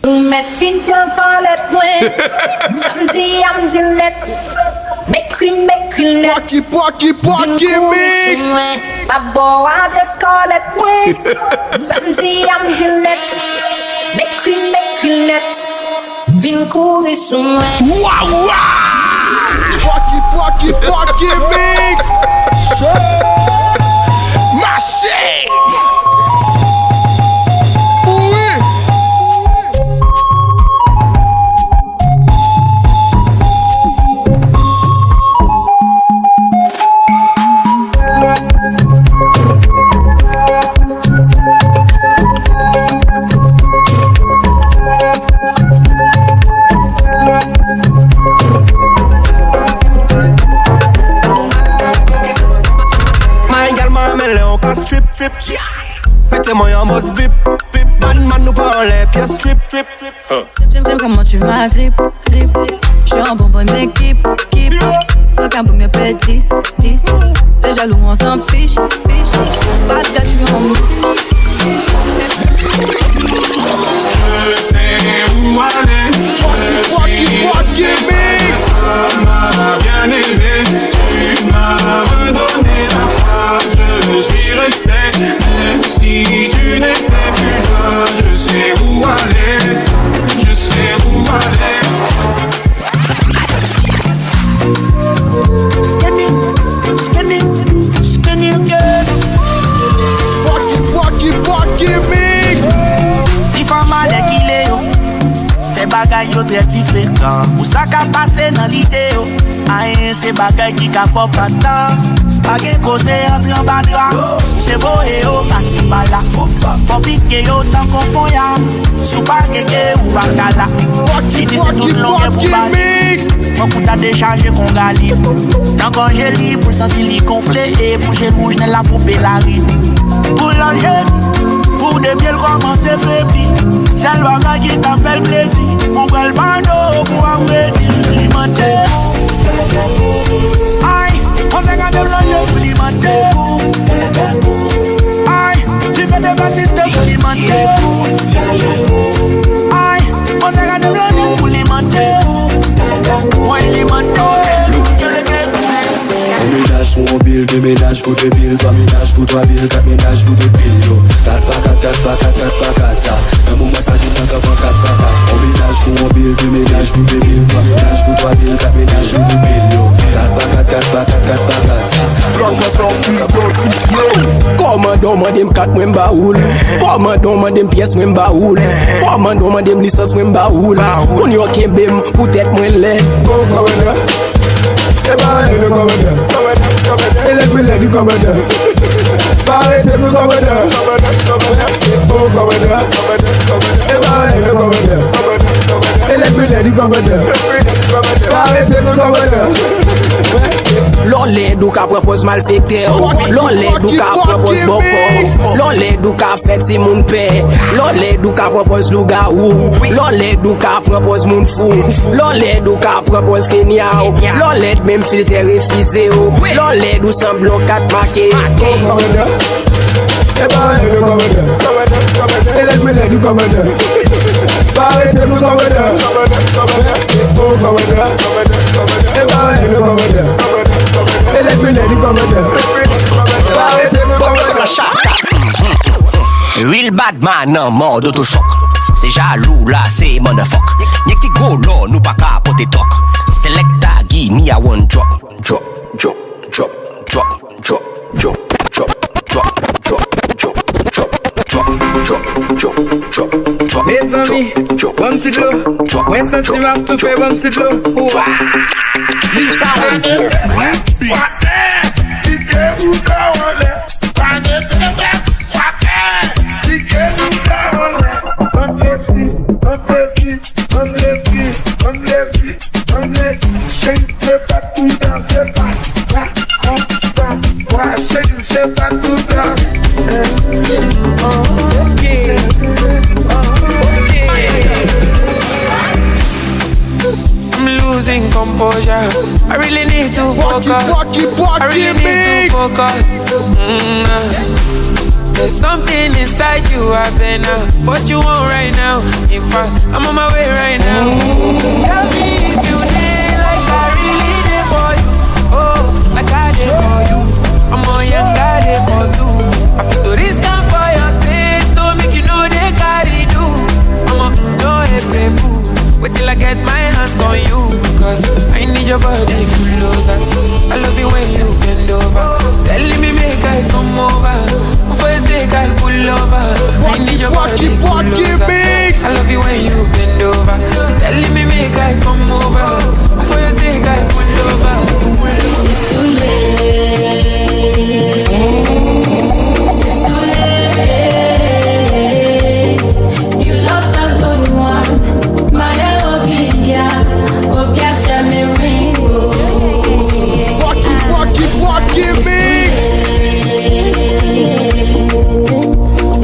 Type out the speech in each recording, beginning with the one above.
Machine can fall at way. Samedi, I'm Gillette. Make cream net. Pocky mix. My boy, I just call it way. Samedi, I'm Gillette. Make cream net. Vin courir sous moi. Wow. Pocky mix. Marché. Trip, mettez-moi en mode VIP. Man nous parle les pièces trip. J'aime comment tu m'agrippes. J'suis en bonne équipe. Pas qu'un bon me pète 10. Les jaloux on s'en fiche. Pas de gars, j'suis en mousse. Je sais où aller. Pocky mix. Ma bien-aimée, tu m'as redonné la foi. Je suis resté, même si tu n'étais plus là. Je sais où aller. Skinny girl. Pocky mix. Si femme malek il est yo, c'est bagay yo très différent. Ou ça qu'a passé dans l'idée yo, aïe c'est bagay qui qu'a fait pas tant. Bagay cause entre en bandra, c'est beau et yo passe par là. Faut piquer yo tant qu'on fond ya, sous bagay ou bakala. Il dit c'est tout long pour bali. Faut qu'on t'a déchargé qu'on gali. Tant qu'on j'ai li pour sentir li gonfler et pour j'ai rouge dans la poupée la ride. Pour l'angélie, pour des pieds comment c'est faibli. C'est le bagage qui t'a fait le plaisir. Mon bel bando pour alimenter. Aïe, on s'est gardé l'oignon pour alimenter. Aïe, tu peux te passer pour alimenter. Aïe, on s'est gardé l'oignon pour alimenter. Moi alimenter. Ménage pour mon bill, deux ménages pour deux billes, trois ménages pour trois billes, quatre ménages pour deux billes, yo. 4 pas 4, un moment ça dit tant qu'avant 4 pas 4. On ménage pour mon bill, deux ménages pour deux billes, trois ménages pour trois billes, quatre ménages pour deux billes, yo. 4 pas 4. Commandant madame 4 mois baoul, commandant madame pièce mois baoul, commandant madame licence mois baoul. On y a kembem pour tête moins laid. Everybody look over there. Hey, let me let you come over there. Everybody look over there. Oh, come over there. Everybody look over there. Hey, let me let you come over there. Everybody look over there. L'olé d'ou ka propose mal fêté, l'olé d'ou ka propose boko, l'olé d'ou ka fête si moun pè, l'olé d'ou ka propose lougaou, l'olé d'ou ka propose moun fou, l'olé d'ou ka propose Kenya, l'olé même filtre refusé, l'olé d'ou semblon 4 marqué. Everybody look over there. Hey, let me let you come over there. Everybody look over there. Oh, come over there. Everybody look over there. Hey, let me let you come over there. Everybody look over there. Real bad man en mode autochoc. C'est jaloux là, c'est motherfuck. Y'a qui go là, nous pas capoter toc. Selecta, give me a one drop. Mes amis, bon petit l'eau. Ouais, sentiment tout fait bon petit l'eau. Losing composure. I really need to focus. I really need to focus. There's something inside you, I better. What you want right now? In fact, I'm on my way right now. Tell me if you did like I really did for you. Oh, like I did for you. I'm on your daddy for you. I feel to risk out for your sake, so make you know they carry do. I'm on no hey boo. Wait till I get my hands on you, cause I need your body closer. I love you when you bend over. Telling me make I come over. For your sake I pull over. I need your body closer. I love you when you bend over. Telling me make I come over. For your sake I pull over. It's too late. It's too late. You lost a good one. Fuck you, mix.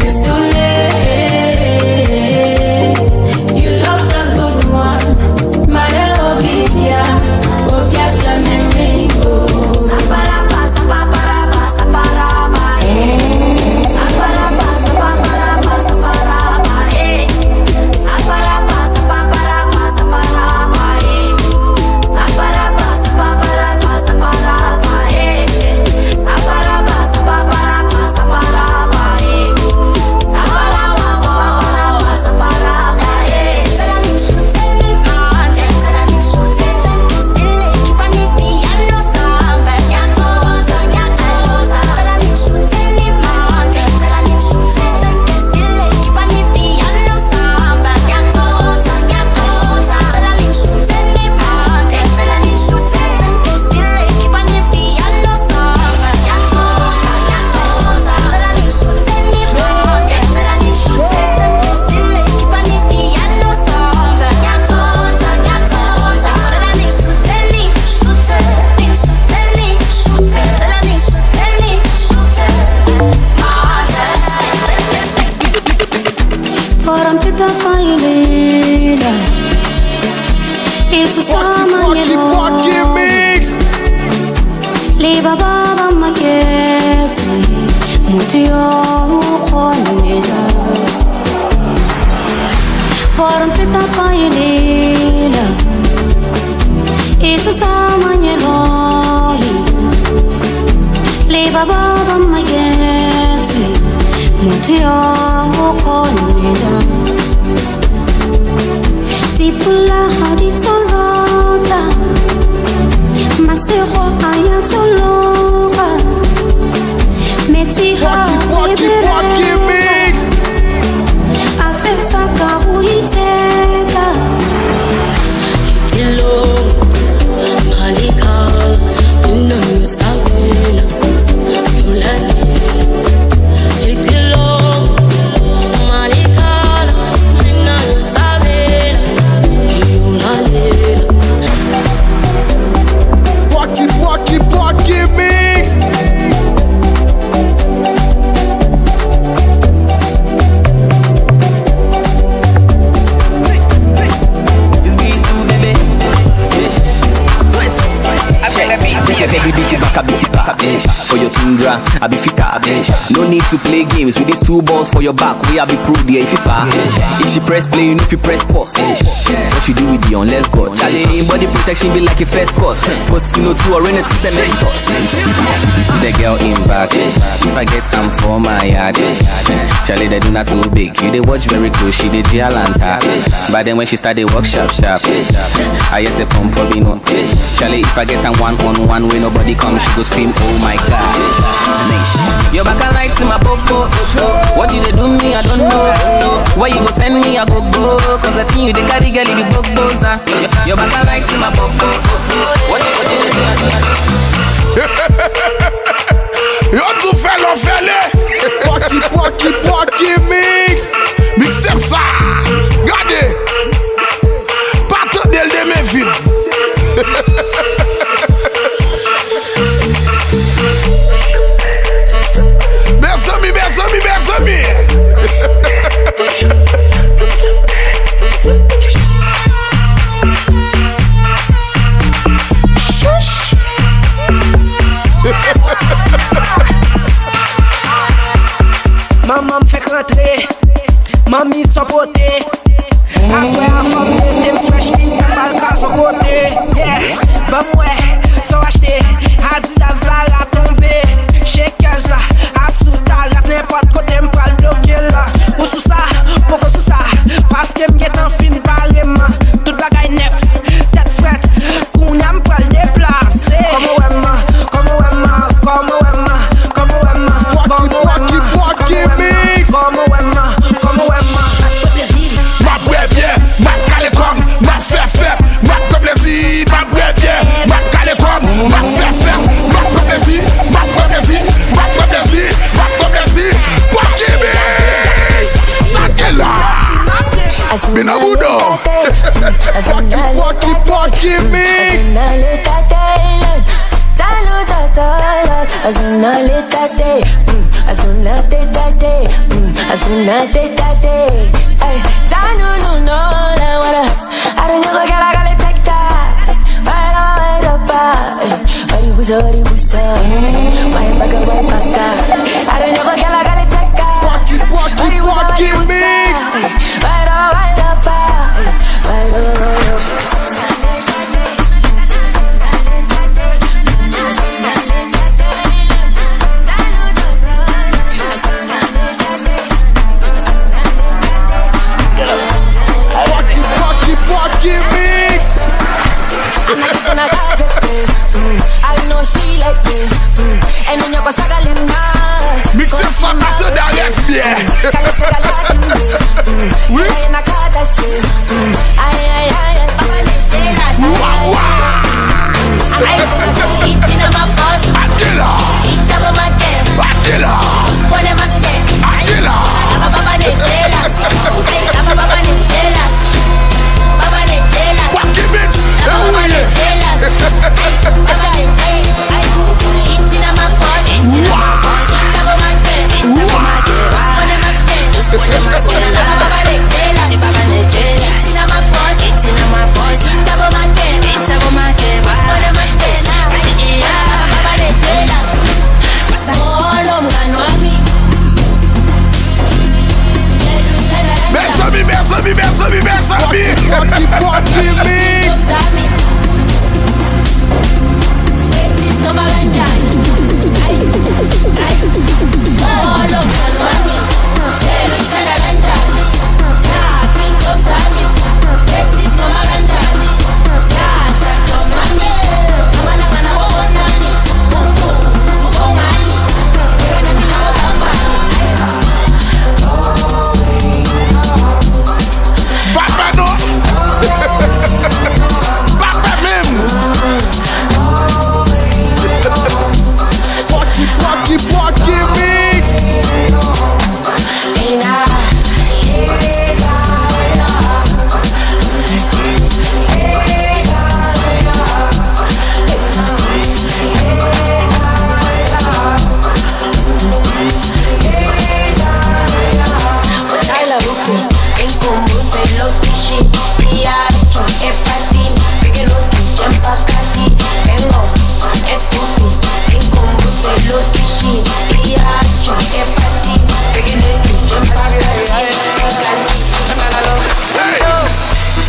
It's too late. You lost a good one. Maya Ovidia, Obia Shamiriko. Saparapa, saparapa, saparapa, saparapa, saparapa, saparapa, saparapa, saparapa, saparapa, saparapa, saparapa, saparapa, I be fitter. No need to play games with these two balls for your back. We have be proved here if you far. If she press play, you know if you press pause. What she do with the on let's go. Charlie, body protection be like a first course. Post to no two or rent to cement us. You see the girl in back. If I get am for my yard. Charlie, they do not too big. You they watch very close. She did Gialanta. But then when she start they work sharp. I just a pump for me no. Charlie, if I get am one-on-one when nobody comes, she go scream, oh my god. Your back a light to my popo. What you they do me, I don't know. Why you go send me, I go. Cause I think you they carry girl, you be broke boss. Your back a light to my popo. What you do me, I don't know. Yo tout fais Pocky mix. Mixem ça. Regardez. Partout del de mes vides. Mes amis. Shush. ouais, à forme de tes fresh beat, pas le cas sur côté. Yeah, bah ouais, sans acheter, Adidas Zara tombé. Shakers là, à sous ta race, n'importe côté, m'pral bloquer là. Ou sous ça, pourquoi sous ça? Parce que m'guette en fin pareillement. Tout bagaille neuf, tête frette, qu'on y a m'pral déplacer. Comme ouema, comme ouema, comme ouema, comme ouema, comme ouema, comme ouema, comme ouema. Ma brève bien, ma calé comme, ma fait, ma comme plaisir, ma brève bien, ma calé comme, ma fait, ma comme plaisir, ma comme plaisir, ma comme plaisir, ma comme plaisir. Wakimix, Sakela, Benabudo, Wakimix. Mixer ça à derrière bien. Oui.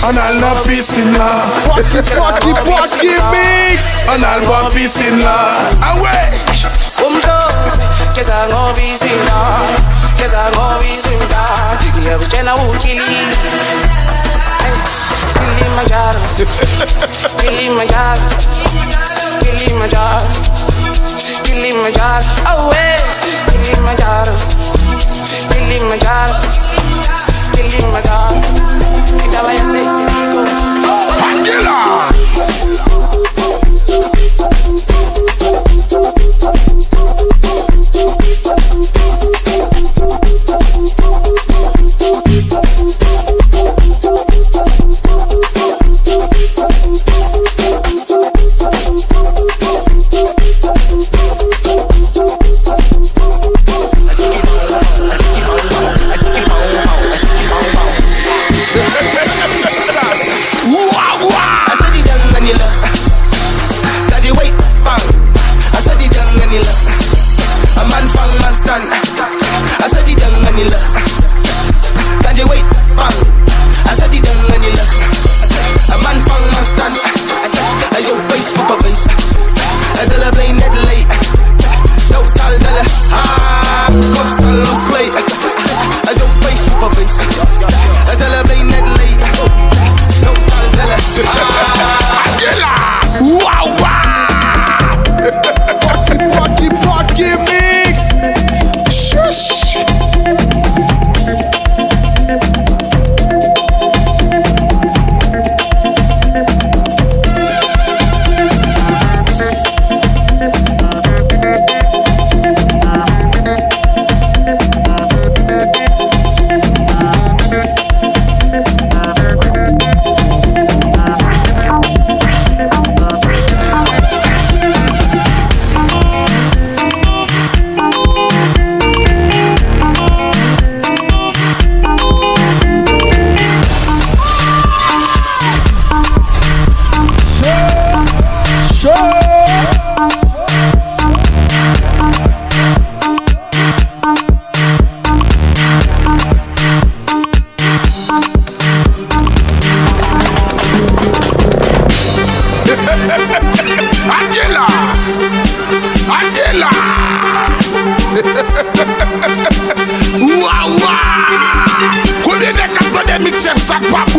On a la piscine là. Wakimix. On a la piscine là. Ah ouais. Kesa ngobi sinda, kesa ngobi sinda. Ya kuchena ukili. Kilimanjaro, Kilimanjaro, Kilimanjaro, Kilimanjaro. Oh yeah, Kilimanjaro, Kilimanjaro, Kilimanjaro. Ita vaya a ser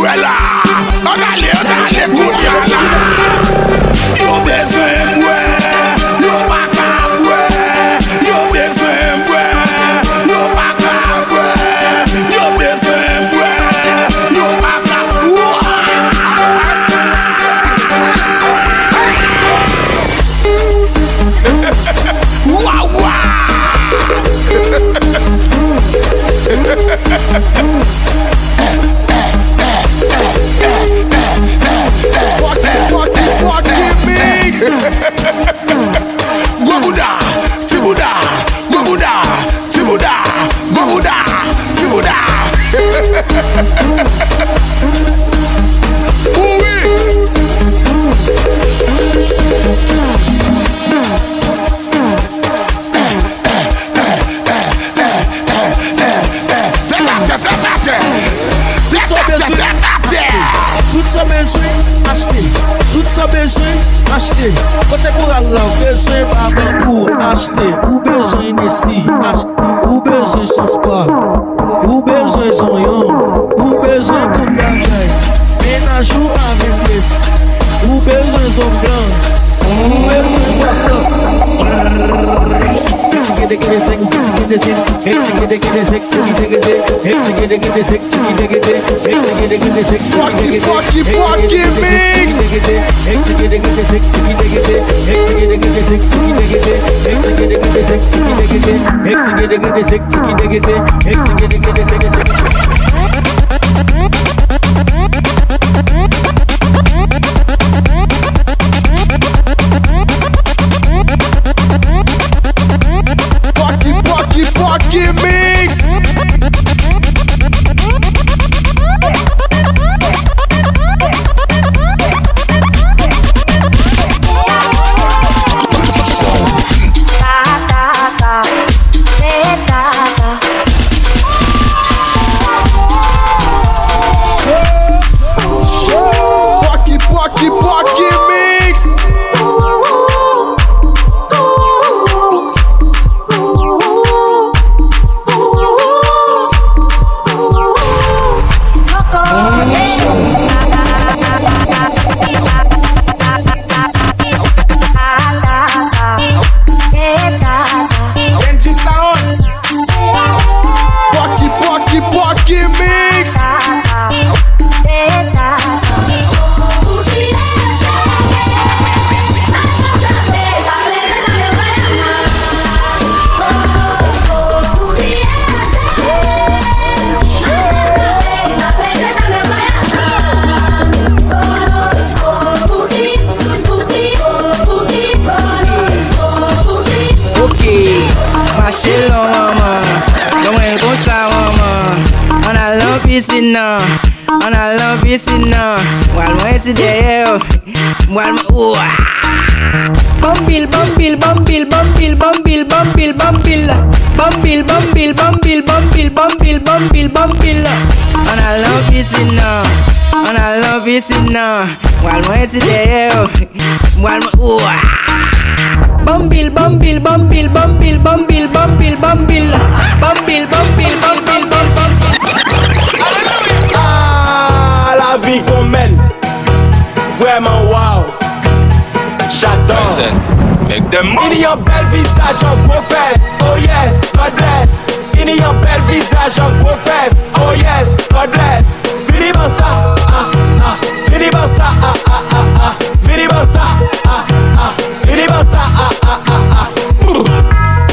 voilà. On allait, Kouliala. Yo besoin moi, yo pas qu'à moi. Yo besoin moi, yo pas qu'à moi. Yo besoin moi, yo pas qu'à moi. Waouh waouh. Mix. Gobuda, Tibuda, Gobuda, Tibuda, Gobuda, Tibuda. Oui. Tout ça besoin acheter, tout ça besoin acheter. Côté pour Allah, besoin pas pour acheter. Ou besoin ici, acheter. Ou besoin son spa, ou besoin son yon, ou besoin tout bagay. Ménage ou avec les, ou besoin son blanc, ou besoin de sauce. Pocky Mix. Pocky Mix. Pocky Mix. Marcher long, maman. Comment elle pense ça, maman? On a l'ambition, on a l'ambition. While moi, c'est derrière. While moi, Bambil, bambil, bambil, bambil, bambil, bambil, bambil. Bambil, bambil, bambil, bambil, bambil, bambil, bambil. On a l'ambition, on a l'ambition. While moi, c'est derrière. While moi, Bambil, bambil, bambil, bambil, bambil, bambil, bambil. Bambil, bambil, bambil, bambil. Ah, la vie qu'on mène, vraiment wow. J'adore. Make them move. Il y a un bel visage en gros fesse. Oh yes, God bless. Il y a un bel visage en gros fesse. Oh yes, God bless. Fini bon ça, ah ah. Fini bon ça, ah ah ah ah. Fini bon ça, ah ah. Fini bon ça, ah ah ah ah.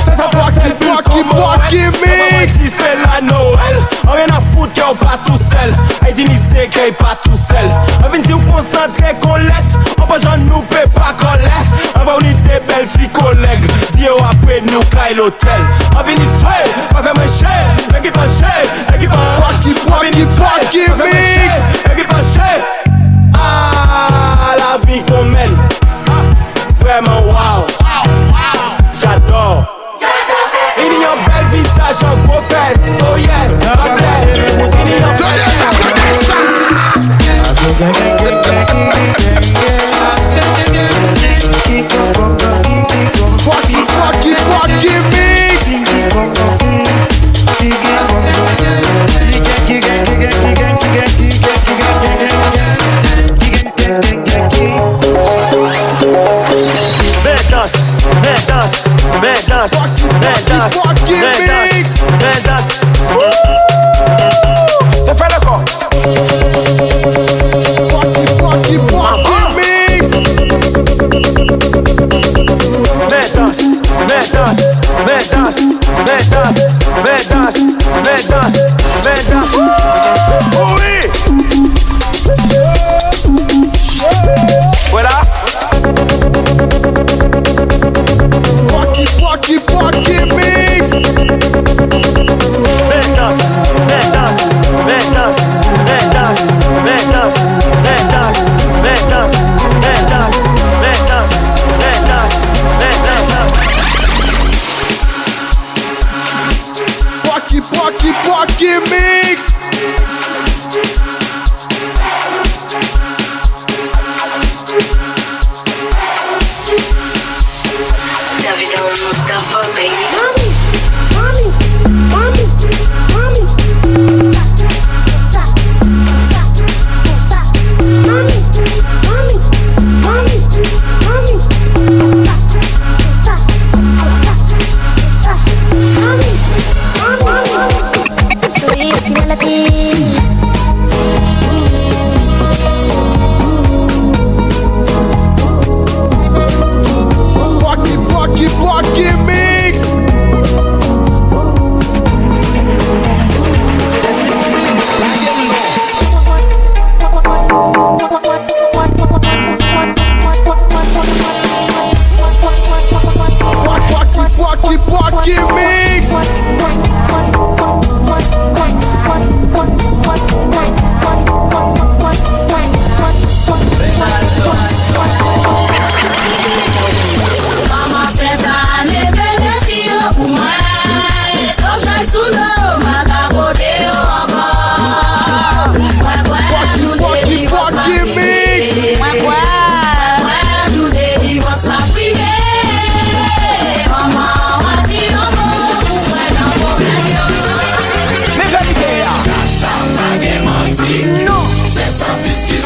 C'est ça pour quel Pocky Mix. Si c'est la Noël, on vient à foutre qu'on pas tout seul. Haïti ni c'est qu'il pas tout seul. On vient si vous concentrez qu'on l'est. On peut j'en nous paie pas qu'on l'est. On va unir des belles filles collègues. Dis après nous caille l'hôtel. On vient ici, pas faire mes chèques. Équipe en chèque, équipe en Pocky Mix. équipe en chèque. Ah, la vie qu'on mène, vraiment wow. J'adore. Il y a un bel visage en gros fesse. Oh yes, God bless. Il y a un bel Pocky Mix.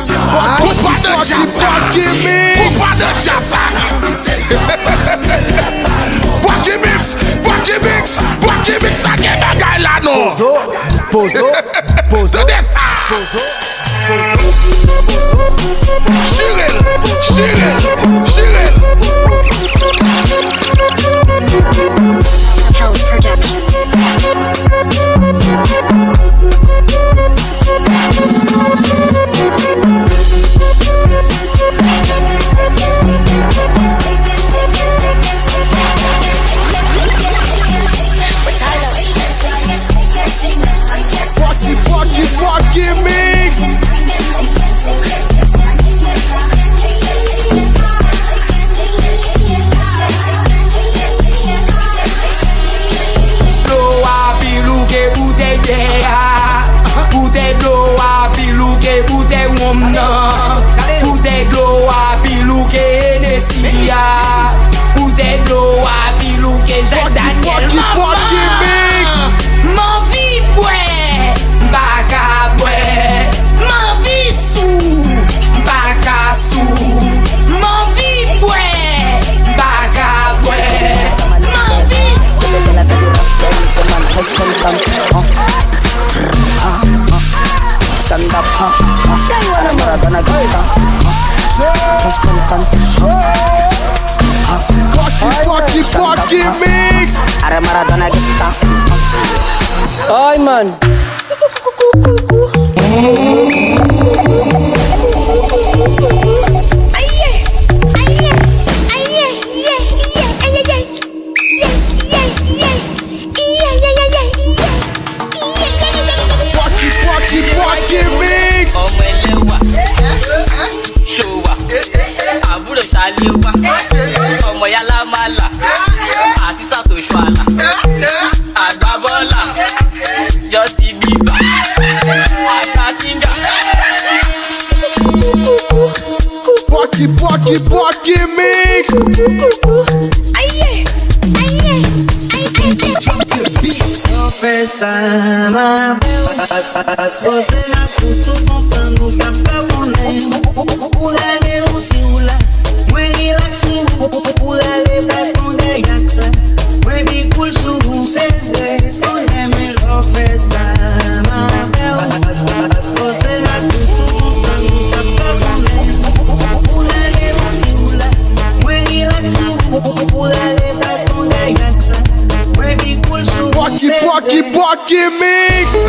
Coupa de jazz. Coupa de jazz. Boaki mix. A gen bagay la nou. Pozo. Tende sa. Chirel. House Productions. Boaki mix. Blow a bilouke bouteille d'eau. Bouteille d'eau a bilouke bouteille womna. Bouteille d'eau a bilouke Hennessy. Bouteille d'eau a bilouke Jack Daniel. Mon vie boué, baka boué. Mon vie sou, baka sou. Mon vie boué, baka boué. Mon vie Boaki mix. Ay man. Boaki mix. Ọmọ ẹlẹ́wà, ṣòwà, àbúrò ṣàléwà, ọmọ yálà máa là, àti sàtòṣù àlà, àgbábọ́là, Justin Bieber, àtàtìngà. Boaki mix. Confessar as coisas na tudo contando que a pulale o siula, mwen relaxu, pulale pa konde yakla, mwen bi cool sou sende, konde me confessar as coisas na tudo contando que a pulale o siula, mwen relaxu, pulale pa konde yakla, mwen bi cool sou Boaki mix.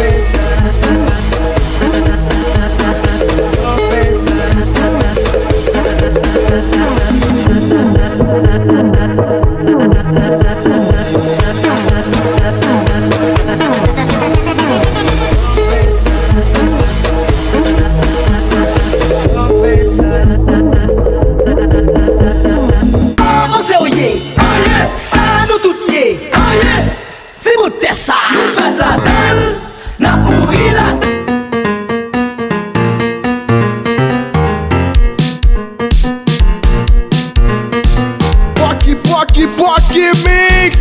Boaki mix.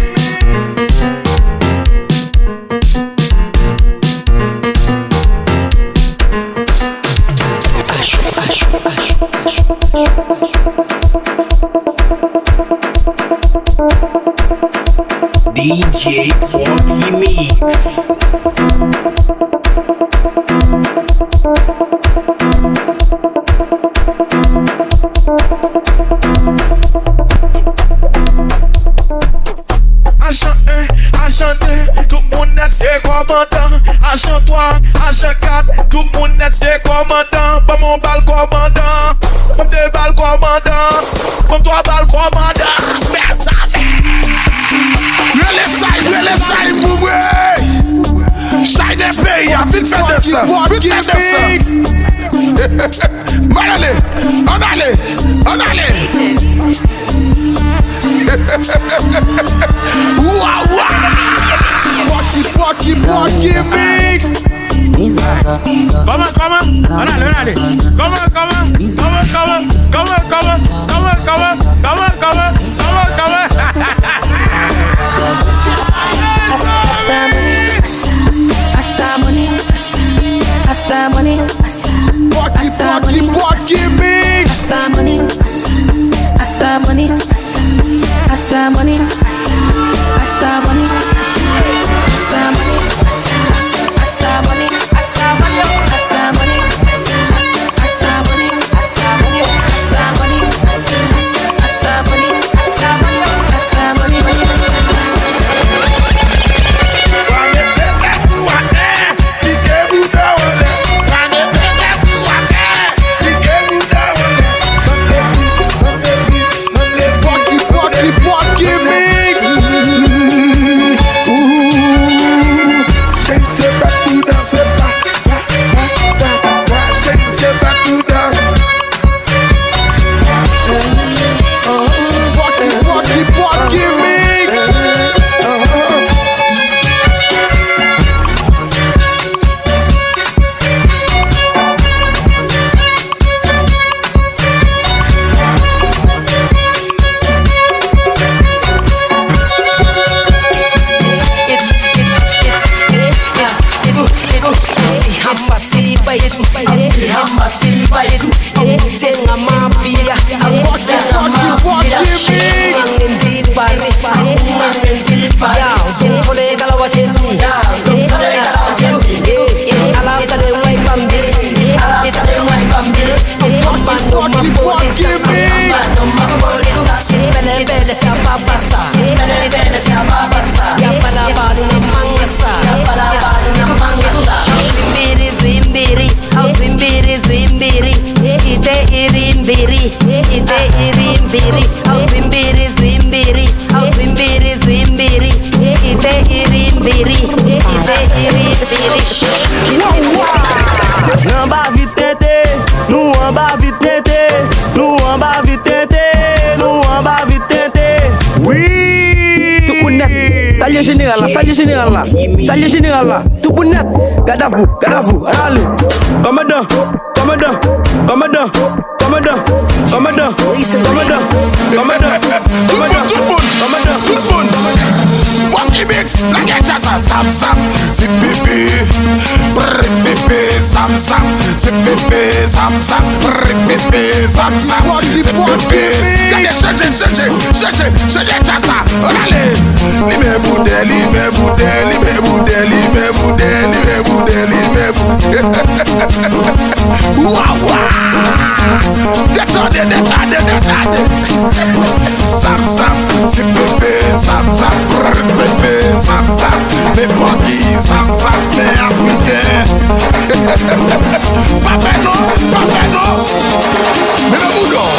DJ Boaki mix. Agent 2, tout le monde net c'est commandant. Agent 3, agent 4, tout le monde net c'est commandant. Pas mon bal commandant, comme 2 balles commandant, comme 3 balles commandant. Mais ça, le saï, bouboué. Saï des pays, vite fait de ça, vite fait de ça. On allait. Boaki mix. Comment? On allez. Asa money. Silva yetu Tenga mapia Zumtole kala wachezmi Alaska de wai bambiri Bando mapolisa Bele bele sa babasa Ya pala baru na mangasa Zimbiri Ite irimbiri Ite irimbiri N'en bas vite tête, nous en bas vite tête, nous en bas vite tête, nous en bas vite tête. Oui. Tout pour net, salut général là, tout pour net. Gadavou, allez. Commandant. Walkie mix, la get chassa, sam, c'est bébé, bébé, sam, c'est bébé, sam, bébé, sam, c'est bébé. Regardez, cherchez, chassa, allez. Lime boudé. Waouh. Détendez. Sam, c'est bébé, sam, bébé, sam, les banquis, sam, les africains. Papa non, mais le boulot.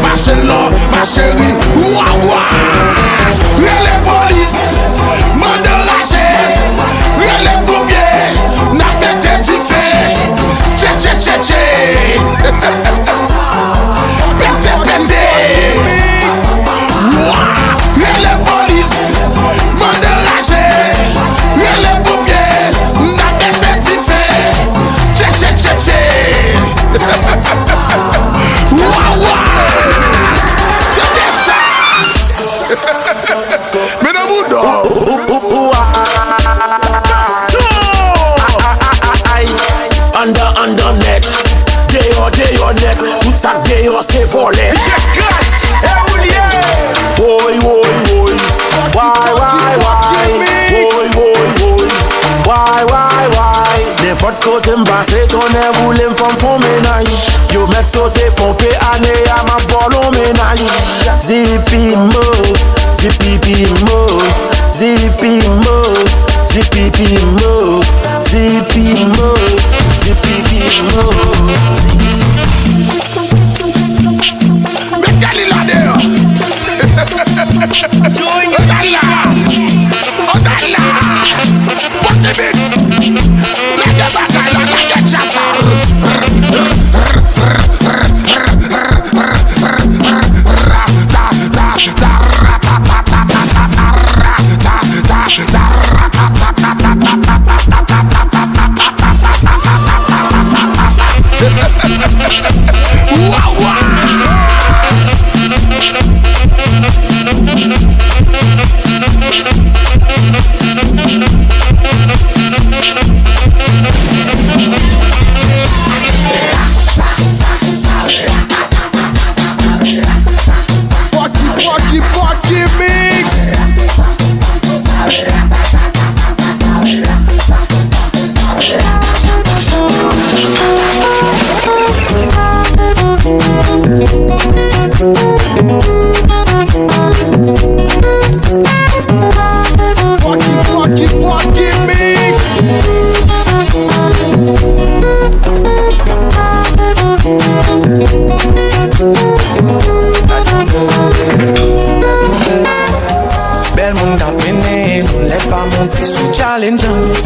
Marcelo, ma chérie, ouah. Les polices, mande lâcher. Les pompiers, n'a pas été fait. Tché. Pété. Ouah. Les polices, mande lâcher. Les pompiers, n'a pas été fait. Tché. Ouah. Under neck, day your neck, tout ça day c'est volé. Boy, why? N'importe côté m'basse, ton air voulait m'fond ménage. Yo met sauter, pomper, année à ma volon ménage. Zipimo.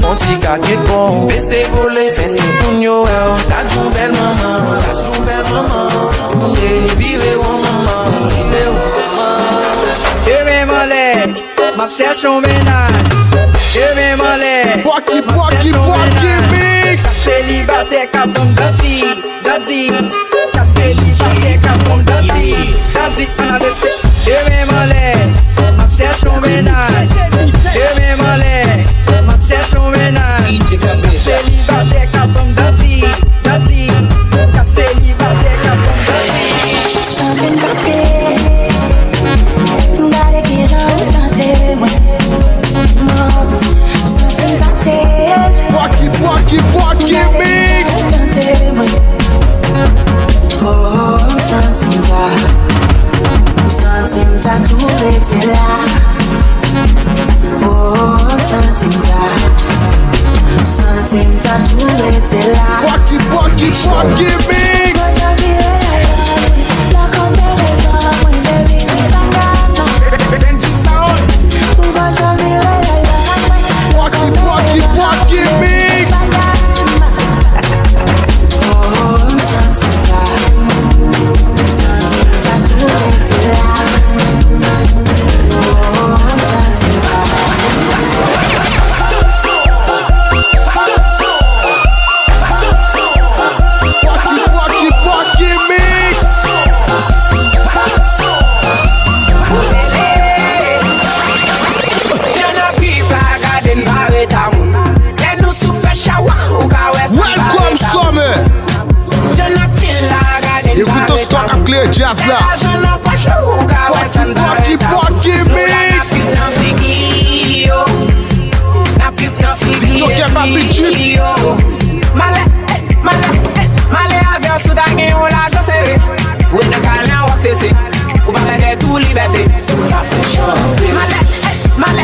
Son petit caquet con, baissez pour les fêtes pour nous. T'as une belle maman, virez au maman, Je vais m'aller, m'a cherché un ménage. Je vais m'aller, Pocky mix. célibataire qui a bon dati. Célibataire qui a bon dati. Je vais m'aller, m'a cherché un ménage. Je vais m'aller, m'a cherché un ménage. Célibataire qui a bon dati. Célibataire qui a bon dati. Something that que je tentais, moi. Something Pocky mix. Oh, something that tout était là. Oh, something that tout était là. Pocky mix. Pocky mix. Welcome summer. Écoute ce qu'on a clé jazz là. Pocky mix. TikTok est pas petit. Male avion soudan gen on la jose. Ou nan kalan wak se se. Ou pa gade tout liberté. Male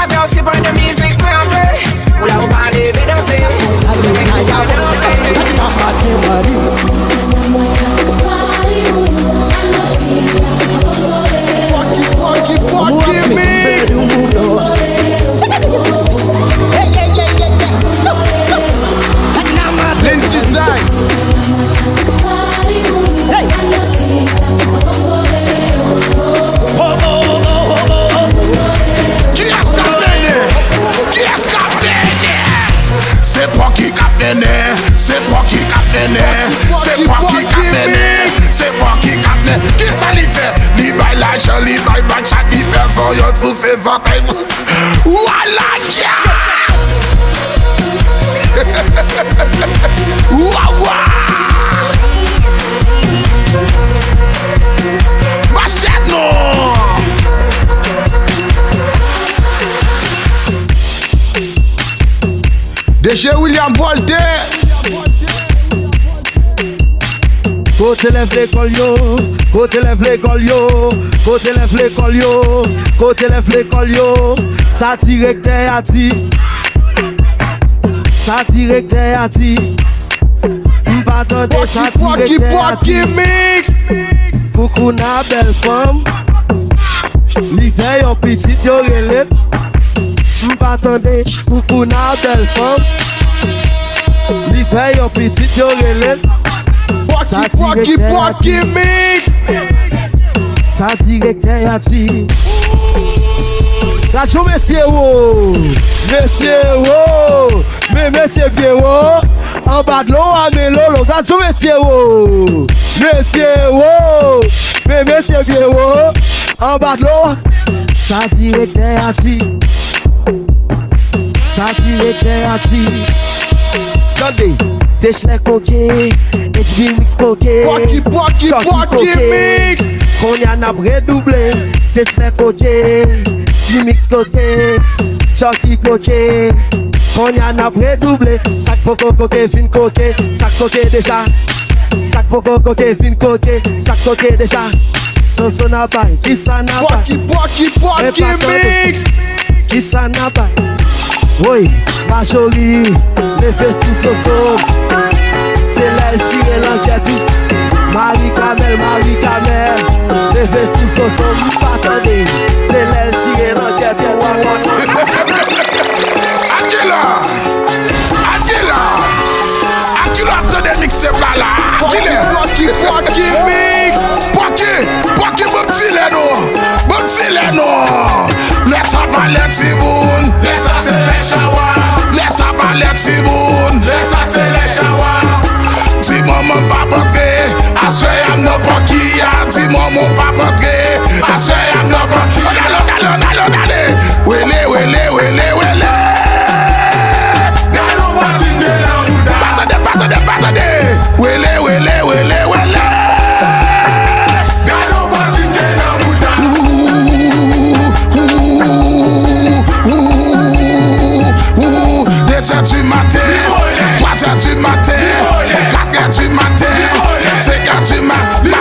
avion si pon de musique pou entre. Ou la ou pa leve danser. Pocky mix. L'indésign. Qui est-ce qu'a venu? C'est Pocky qu'a venu. C'est Pocky qu'a venu. Qui ça lui fait? Li bail l'argent, li bail pas chaque différence. Yo sous ses antennes. Voilà, yeah. Waouh. Machette non. DG William Voltaire. Côté lève l'école yo, côté lève l'école yo, côté lève l'école yo, côté lève l'école yo. Ça directeur a dit, ça directeur a dit. M'pas attendre ça directeur a dit. Mix. Coucou na belle femme, l'hiver yon petit yo relève. M'pas attendre coucou na belle femme, l'hiver yon petit yo relève. Pocky mix. Ça directeur a dit. Ça joue messieurs wo, mais messieurs bien wo. En bas de l'eau à Melolo, ça joue messieurs wo, mais messieurs bien wo. En bas de l'eau, ça directeur a dit. Ça directeur a dit. Attendez. T'es les coquets, et tu mix coquet. Pocky mix. Qu'on y en a redoublé. T'es les coquets, tu mix coquet. Chucky coquet. Qu'on y en a redoublé. Sac poco coquet, fin coquet. Sac coquet déjà. Sac poco coquet, fin coquet. Sac coquet déjà. So n'a pas, qui ça n'a pas. Pocky mix. Qui ça n'a pas. Oui, ma jolie, les fesses so. C'est l'aile chire l'enquête. Marie-Camel, les fesses so. M'pas attendez, c'est l'aile chire l'enquête. Akila, attendez mixer là là. Pocky mix. Pocky, mon petit Leno. Laisse parler Tiboun. Laisse c'est les chawa. Laisse parler Tiboun. Laisse c'est les chawa. Dis-moi mon papa très. Assoyam no Pocky. Dis-moi mon papa très. Assoyam no Pocky. Allez. Wele. Batade. Wele. Du matin, 3h du matin, 4h du matin, 5h du matin, ma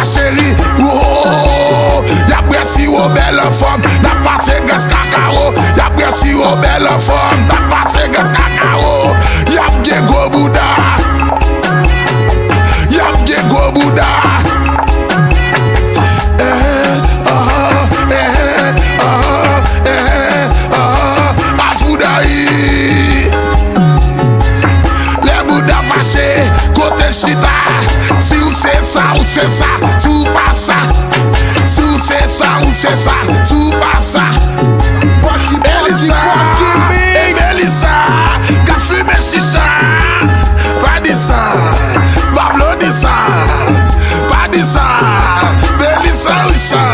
chérie, oh, y'a si au belle femme, n'a passé gas cacao, y'a si au belle femme, n'a passé gas cacao, y'a bien go Bouddha. Côté chita, si ou c'est ça, si ou pas ça. Si ou c'est ça, si ou pas ça. Elisa, qu'a fumé chicha. Pas dit ça, Pablo dit ça. Pas dit ça, Belisa Oucha.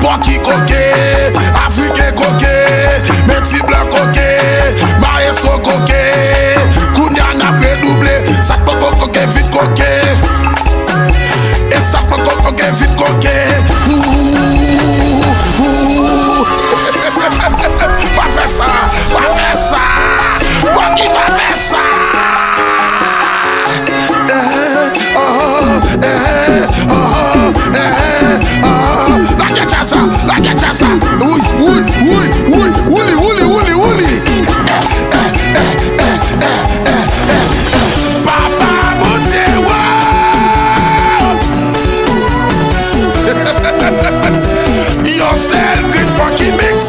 Pocky coquet, Africain coquet, Métis blanc coquet, Maestro coquet, Kounia n'a pas doublé, ça peut coquet, vite coquet, et ça peut coquet, vite coquet. Pas faire ça, Pocky pas faire ça. La gachasa, oui. Papa Boutiewa. Yo fait green Pocky mix.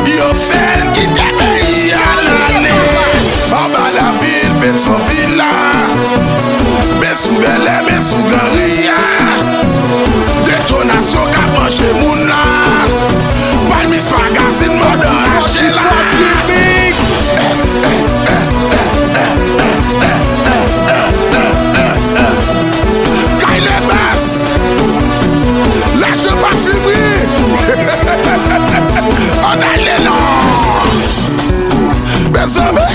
Yo fait qui t'aime à l'année. En bas la ville, Petroville là. Mais sous Bel-Air, mais sous Garia. Détonation qu'a mangé moun là. Palmis magazine mode haché là. Kyle Bass. Là je pas fini. On a l'élan. Mes amis.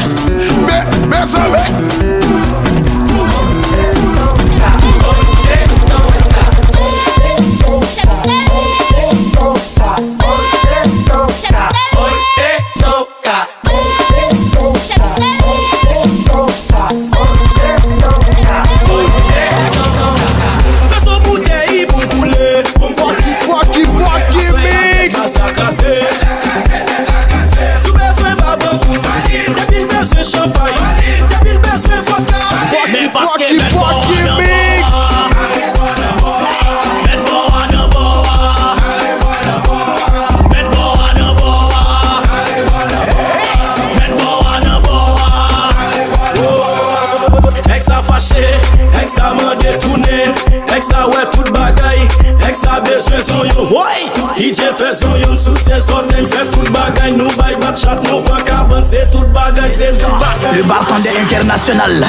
Extra ouais tout bagaille, extra besoin son yo. Ouais, DJ fait son yo succès, sortem fait tout bagaille. Nous bail bat chat, nous pas avancer tout bagaille, c'est tout bagaille. Le bartender international.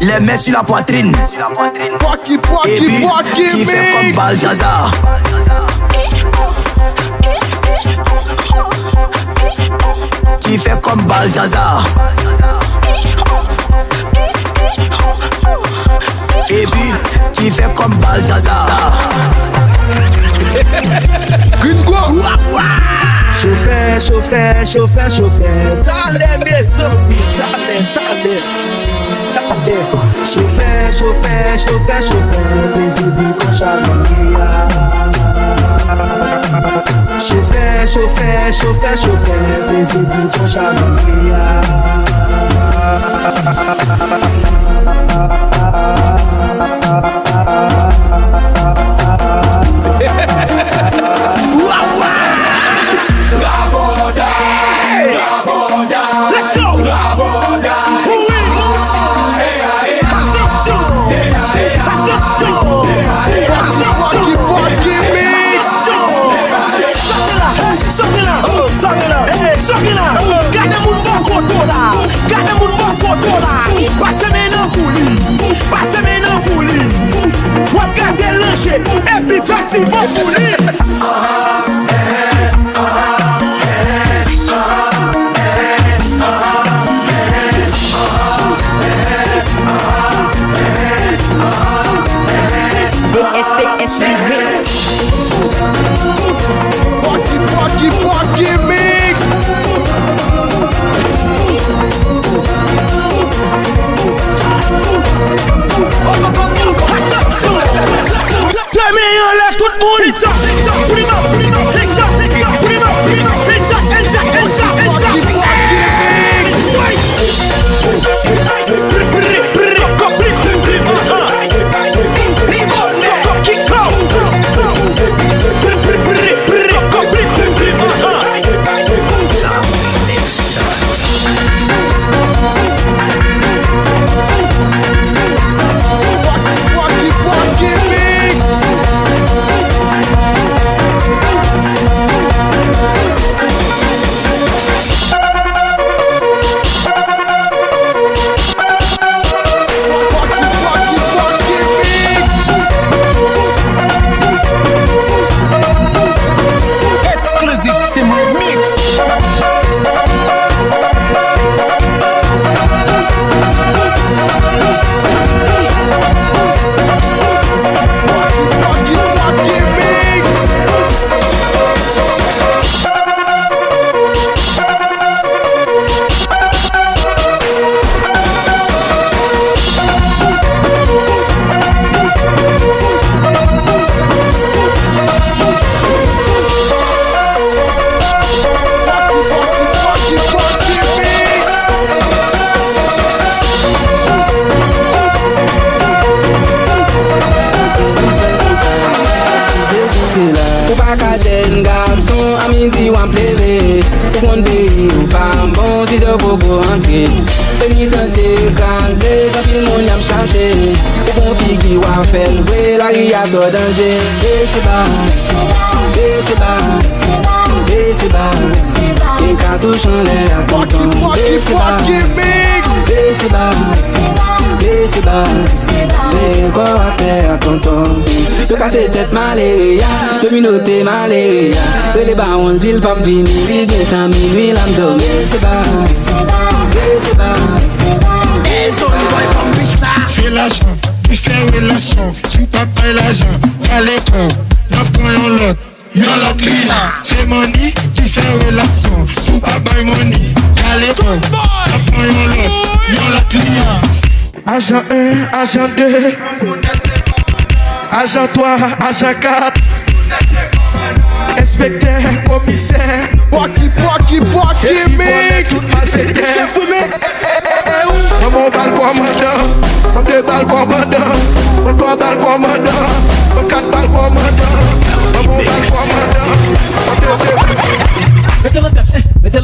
Les mains sur la poitrine. Pocky qui fait comme Balthazar. Qui fait comme Balthazar. Et puis, qui fait comme Balthazar. Chauffeur. Talent, mes amis, talent. Chauffeur, les amis, ton chamia. Chauffeur, les amis, ton chamia. C'est tête malé, communauté malé, que les barons disent pas venir, les guettins minuit l'âme c'est pas, c'est l'argent, il fait relation, si papa est l'argent, à l'écran, n'a point en l'autre, y'en l'autre client, c'est money qui fait relation, si papa est money, à l'écran, n'a point en l'autre, y'en l'autre client. Agent 1, agent 2. Agent 3, agent 4, inspecteur, commissaire, Boaki, mix, c'est fumé, on mon bal commandant, on deux balles commandant, on trois balles commandant, on quatre balles commandant, on mon bal commandant, on deux mettez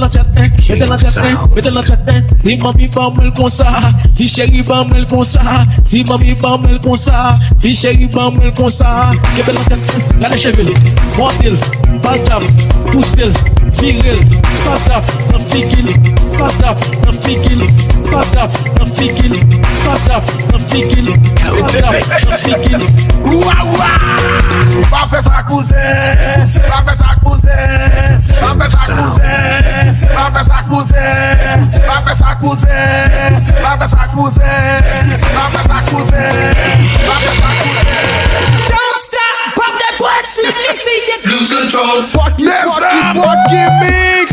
la chatin, si mami pas me le comme ça, si chéri pas me le comme ça, si mami pas me le comme ça, si chéri pas me le comme ça, que belle la lèche velée, montel, baltap, poussel, viril, patap, un figil, patap, un figil, patap, un figil, patap, un figil, patap, un figil. Va faire sa cousin, va faire sa cousin, va faire sa cousin, va faire sa cousin, va faire sa cousin, va faire sa cousin, va faire sa cousin, va faire sa cousin. Don't stop, pop that butt, let me see you Lose control. Boaki mix.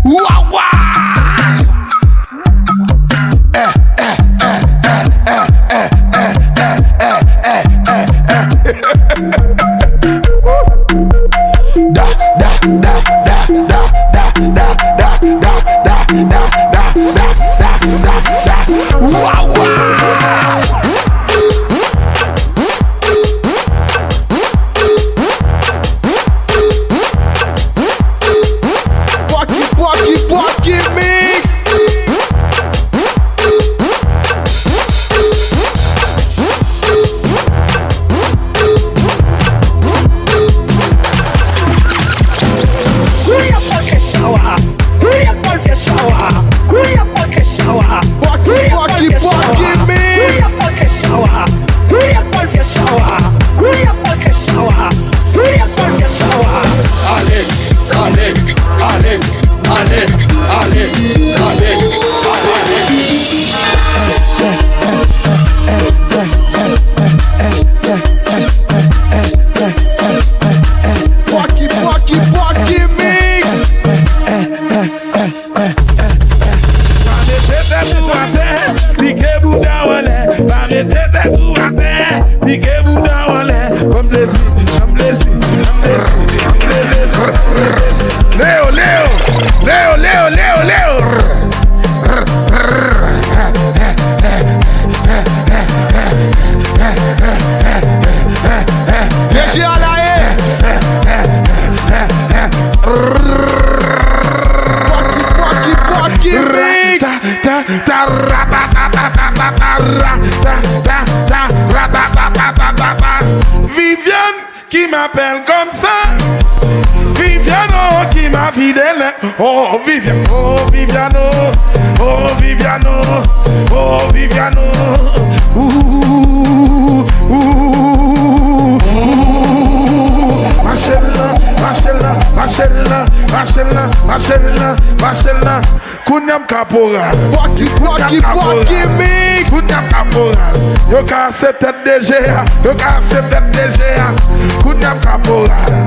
Wawa. Da Viviane qui m'appelle comme ça. Viviano qui m'a fidèle. Oh Viviane, oh Viviano, oh Viviano, oh Viviano. Marcella, Kunyam Caporal. Waki mix. Kunyam Caporal. Yo ka se tête DGA, yo ka se tête DGA. Kunyam Caporal.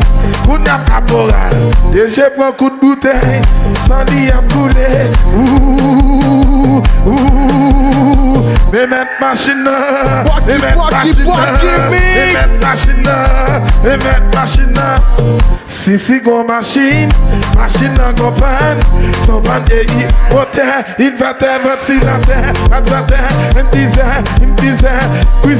DG prend coup de bouteille, sans dire à couler. Me mettre machine, me mettre machine. Si go machine go pan. Son bandé hypothèque, inverter, ventilateur, il me disait, oui,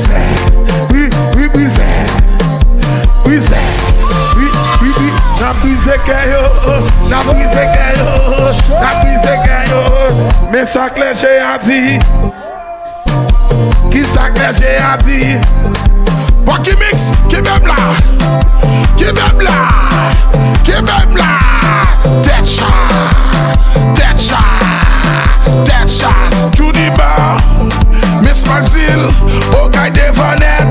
na brise kayo, mais ça que j'ai à dire, qui ça que j'ai à dire. Waki mix, qui même là, Dead shot, Judy Bar, Miss Maxil, Okai Devanet,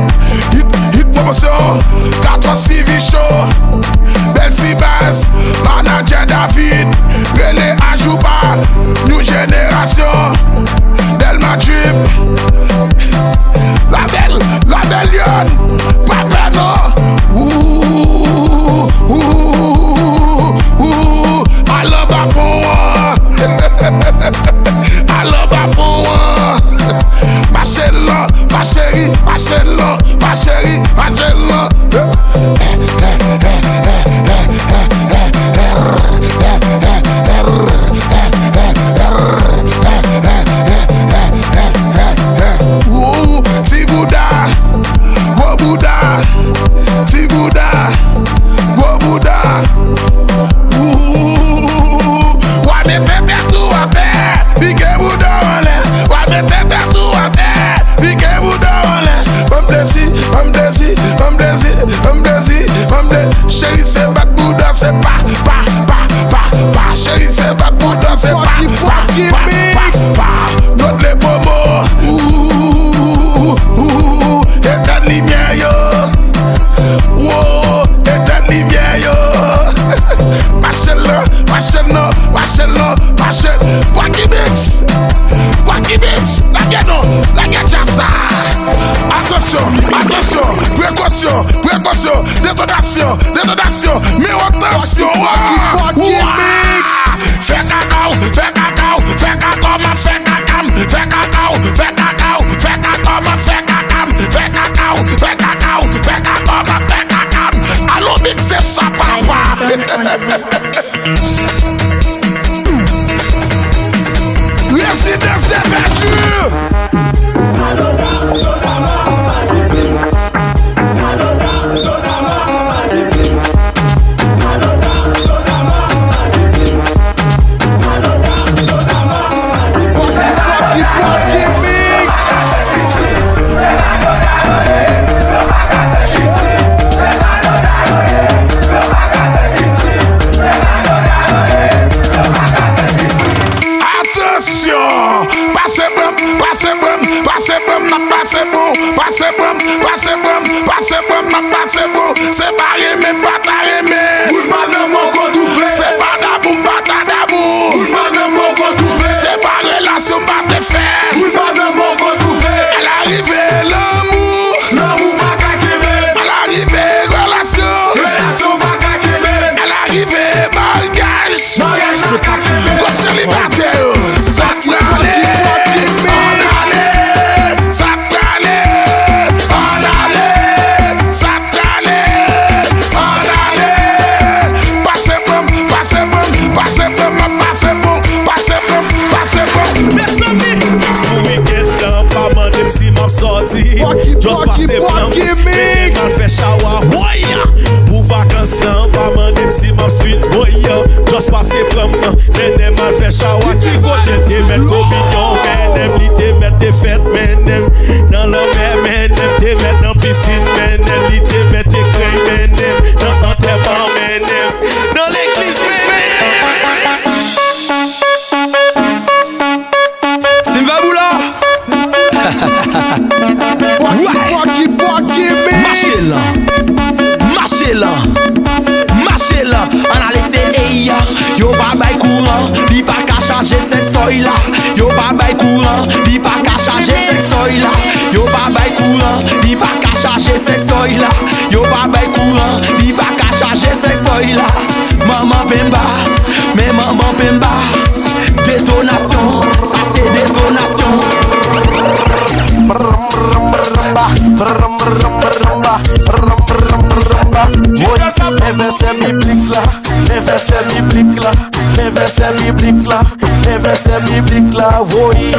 hit promotion, 4 CV show, Betty Bass, Manager David, Relé Ajouba, New Génération, Delma Drip, la belle Lyon, Papeno, I love her for I love her for ma chérie, chérie c'est bad Bouddha, c'est pas chérie c'est bad Bouddha, c'est pas notre les pomos, éteinte lumière yo, éteinte lumière yo, Machel, Waki mix, la gueule ça. Attention, précaution, détonation, mais attention, fais cacao, allô, mixer ça, papa. Résidence des verdures. Passez bon, c'est pas aimé, pas t'aimer. C'est pas d'amour, pas d'amour. C'est pas relation, pas de faire. Elle arrive l'amour, elle arrive relation, elle arrive bagage. Comme célibataire, ça just passer blanc, et man fait shower, ou vacances, pas mandem si m'a suite, just passer blanc, et man fait shower, qui côté te mettre au bidon, mais n'aime li te mettre des fêtes, Savoy,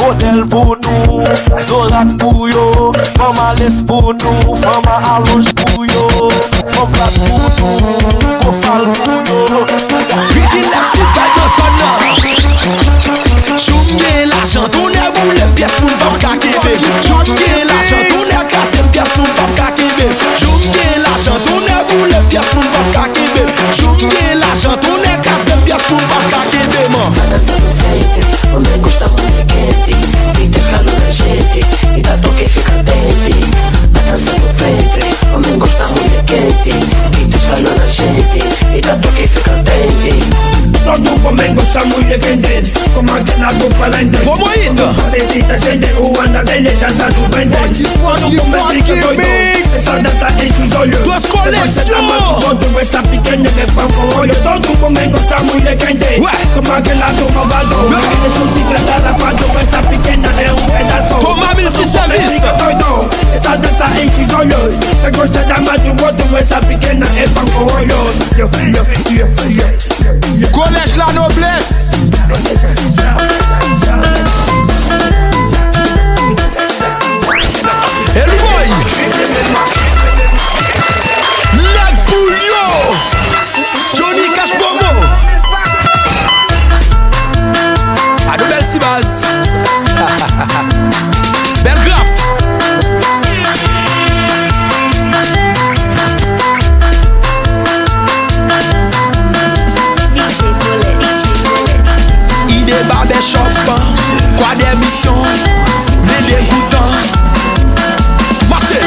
hôtel pour nous, Zorat pour yo, femme à l'est pour nous, femme à allonge pour yo, femme plat pour nous, Kofal pour yo. Qui l'axe va dans son nom. Chouke l'argent, ton est boule pièce pour ne pas kébé. Chouke l'argent, ton est cassé pièce pour ne pas kébé. Chouke l'argent, ton est boule pièce pour ne pas kébé. Chouke l'argent, ton est cassé pièce pour ne pas kébé. Me gusta muy quente y te jalo la gente y da toque ficadente. Matanza no frente, me gusta muy quente y te jalo la gente y da toque ficadente. Todo conmigo está muy legendel, como que la copa la ente. ¿Cómo es esto? Necesita gente jugando de letra hasta tu frente. Cuando tú me dices que soy yo, esa data en sus ojos. ¡Dos colecciones! Todo esa pequeña de poco hoyo. Todo conmigo está muy legendel, como que la copa va a do. Es un secreto a la falta, esa pequeña de un pedazo. Toma mil si service. Esa data en sus ojos. Te gusta llamar tu voto, esa pequeña de poco hoyo. Collège la noblesse. El boy Lag Poulio Johnny Cash Bongo Ado Bel Sibaz Bel Graf Ide barbershop Quoi d'émission Les dégoûtants Marcel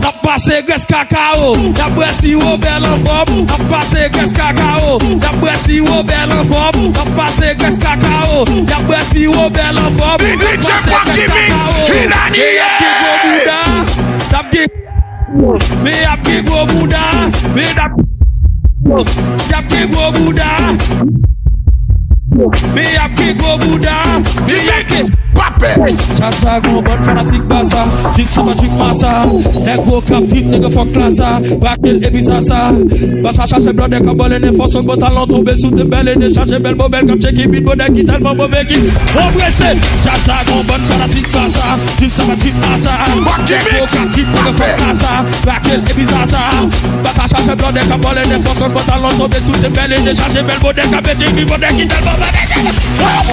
a passé graisse cacao, a passé au bel en forme, a passé graisse cacao, a passé au bel en forme, a passé graisse cacao, a passé au bel en forme. DJ Funky Mix, Inani. Me a big go Buddha, me da. Ya big go Buddha. Me a big go Buddha. Mix, pape. Chacha gon bon fanatique bassa, dik sa matric massa. Nèg go cap tip, nèg fuck classa. Bakel et bizassa. Bassa chercher blood de cabole ne force au talent tomber sous tes belles et de chercher belle bobelle comme check it beat bonnet qui tellement mauvais qui. On presse. Chacha gon bon fanatique bassa, dik sa matric massa. Nèg go cap tip, nèg fuck classa. Bakel et bizassa. Bassa chercher blood de cabole ne force au talent tomber sous tes belles et de chercher belle bonnet comme check it beat bonnet qui tellement mauvais.